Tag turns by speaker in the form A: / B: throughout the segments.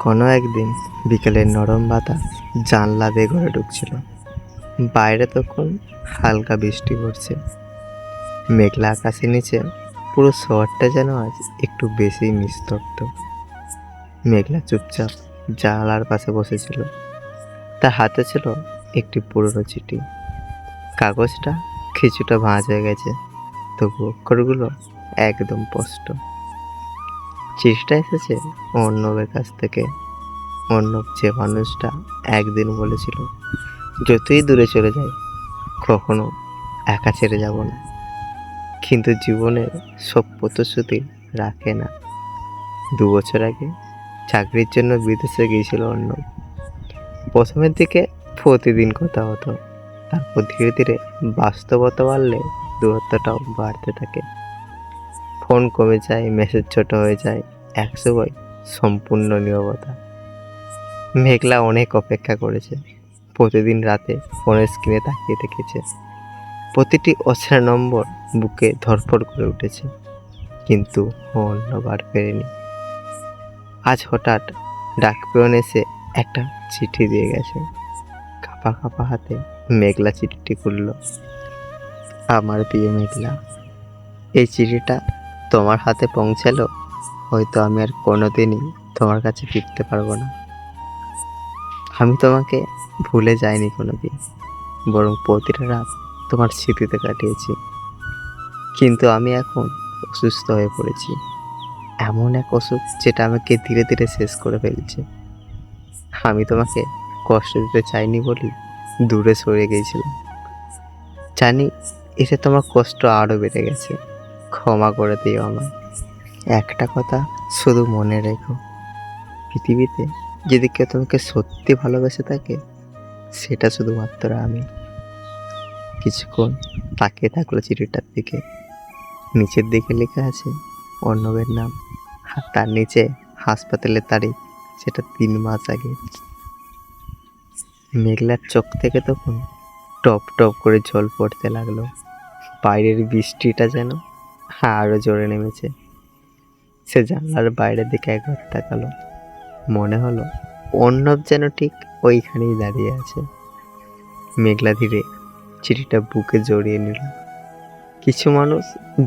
A: কোনো একদিন বিকেলের নরম বাতাস জানলা দিয়ে ঘরে ঢুকছিল। বাইরে তখন হালকা বৃষ্টি পড়ছে। মেঘলা আকাশের নিচে পুরো শহরটা যেন আজ একটু বেশি নিস্তব্ধ। মেঘলা চুপচাপ জানালার পাশে বসেছিল। তার হাতে ছিল একটি পুরনো চিঠি। কাগজটা কিছুটা ভাঁজ হয়ে গেছে, তবু অক্ষরগুলো একদম স্পষ্ট। চিঠিটা এসেছে অর্ণবের কাছ থেকে। অর্ণব যে মানুষটা একদিন বলেছিল, যতই দূরে চলে যায় কখনো একা ছেড়ে যাব না, কিন্তু জীবনের সব প্রতিশ্রুতি রাখে না। 2 বছর আগে চাকরির জন্য বিদেশে গিয়েছিল অর্ণব। প্রথমের দিকে প্রতিদিন কথা হতো, তারপর ধীরে ধীরে বাস্তবতা বাড়লে দূরত্বটাও বাড়তে থাকে। ফোন কমে যায়, মেসেজ ছোট হয়ে যায়, একসময় সম্পূর্ণ নীরবতা। মেঘলা অনেক অপেক্ষা করেছে। প্রতিদিন রাতে ফোনের স্ক্রিনে তাকিয়ে দেখেছে। প্রতিটি অচেনা নম্বর বুকে ধড়ফড় করে উঠেছে, কিন্তু অন্যবার ফেরেনি। আজ হঠাৎ ডাক পেয়ন এসে একটা চিঠি দিয়ে গেছে। কাঁপা কাঁপা হাতে মেঘলা চিঠিটি খুলল। আমার প্রিয় মেঘলা, এই চিঠিটা তোমার হাতে পৌঁছালো, হয়তো আমি আর কোনোদিনই তোমার কাছে ফিরতে পারবো না। আমি তোমাকে ভুলে যাইনি কোনোদিন, বরং প্রতিটা রাত তোমার স্মৃতিতে কাটিয়েছি। কিন্তু আমি এখন অসুস্থ হয়ে পড়েছি, এমন এক অসুখ যেটা আমাকে ধীরে ধীরে শেষ করে ফেলছে। আমি তোমাকে কষ্ট দিতে চাইনি বলেই দূরে সরে গিয়েছিলাম। জানি এতে তোমার কষ্ট আরও বেড়ে গেছে, ক্ষমা করে দিও আমায়। একটা কথা শুধু মনে রেখো, পৃথিবীতে যদি কেউ তোমাকে সত্যি ভালোবেসে থাকে, সেটা শুধুমাত্র আমি। কিছুক্ষণ তাকিয়ে থাকলো চিঠিটার দিকে। নিচের দিকে লেখা আছে অর্ণবের নাম, আর তার নিচে হাসপাতালের তারিখ, সেটা 3 মাস আগে। মেঘলার চোখ থেকে তখন টপ টপ করে জল পড়তে লাগলো। বাইরের বৃষ্টিটা যেন আরো জোরে নেমেছে। সে জানলার বাইরের দিকে একবার তাকালো। মনে হলো অর্ণব যেন ঠিক ওইখানেই দাঁড়িয়ে আছে। মেঘলা ধীরে চিঠিটা বুকে জড়িয়ে নিল। কিছু মানুষ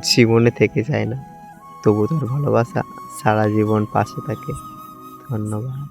A: জীবনে থেকে যায় না, তবু তার ভালোবাসা সারা জীবন পাশে থাকে। ধন্যবাদ।